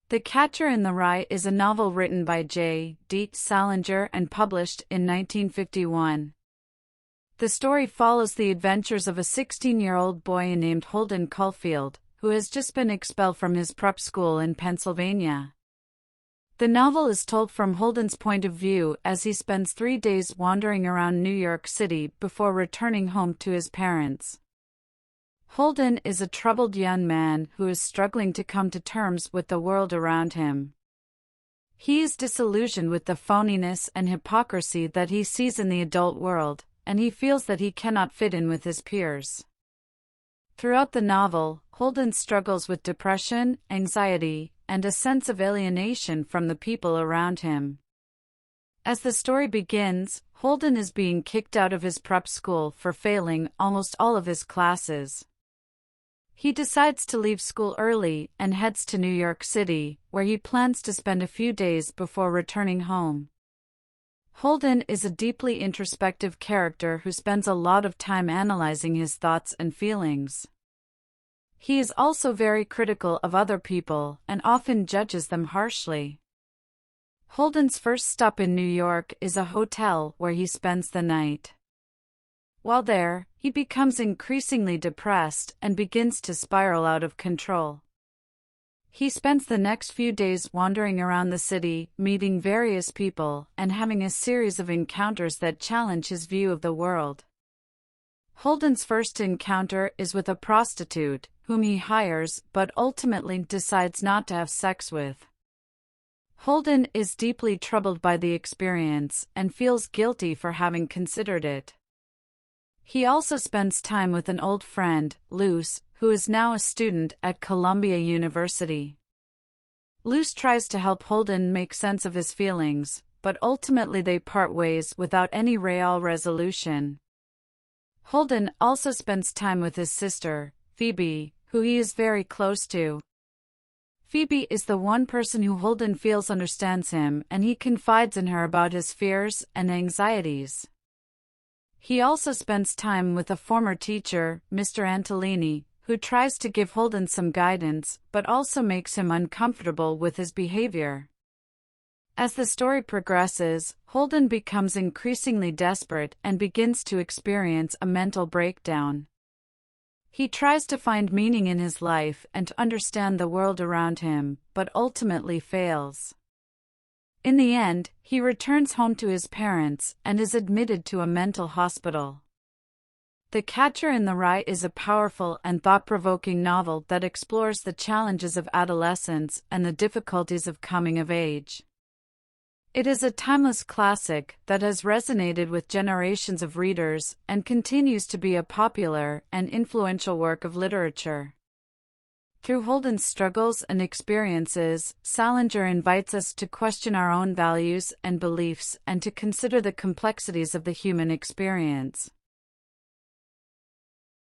The Catcher in the Rye is a novel written by J. D. Salinger and published in 1951. The story follows the adventures of a 16-year-old boy named Holden Caulfield, who has just been expelled from his prep school in Pennsylvania. The novel is told from Holden's point of view as he spends 3 days wandering around New York City before returning home to his parents. Holden is a troubled young man who is struggling to come to terms with the world around him. He is disillusioned with the phoniness and hypocrisy that he sees in the adult world, and he feels that he cannot fit in with his peers. Throughout the novel, Holden struggles with depression, anxiety, and a sense of alienation from the people around him. As the story begins, Holden is being kicked out of his prep school for failing almost all of his classes. He decides to leave school early and heads to New York City, where he plans to spend a few days before returning home. Holden is a deeply introspective character who spends a lot of time analyzing his thoughts and feelings. He is also very critical of other people and often judges them harshly. Holden's first stop in New York is a hotel where he spends the night. While there, he becomes increasingly depressed and begins to spiral out of control. He spends the next few days wandering around the city, meeting various people, and having a series of encounters that challenge his view of the world. Holden's first encounter is with a prostitute, whom he hires but ultimately decides not to have sex with. Holden is deeply troubled by the experience and feels guilty for having considered it. He also spends time with an old friend, Luce, who is now a student at Columbia University. Luce tries to help Holden make sense of his feelings, but ultimately they part ways without any real resolution. Holden also spends time with his sister, Phoebe, who he is very close to. Phoebe is the one person who Holden feels understands him, and he confides in her about his fears and anxieties. He also spends time with a former teacher, Mr. Antolini, who tries to give Holden some guidance but also makes him uncomfortable with his behavior. As the story progresses, Holden becomes increasingly desperate and begins to experience a mental breakdown. He tries to find meaning in his life and to understand the world around him, but ultimately fails. In the end, he returns home to his parents and is admitted to a mental hospital. The Catcher in the Rye is a powerful and thought-provoking novel that explores the challenges of adolescence and the difficulties of coming of age. It is a timeless classic that has resonated with generations of readers and continues to be a popular and influential work of literature. Through Holden's struggles and experiences, Salinger invites us to question our own values and beliefs and to consider the complexities of the human experience.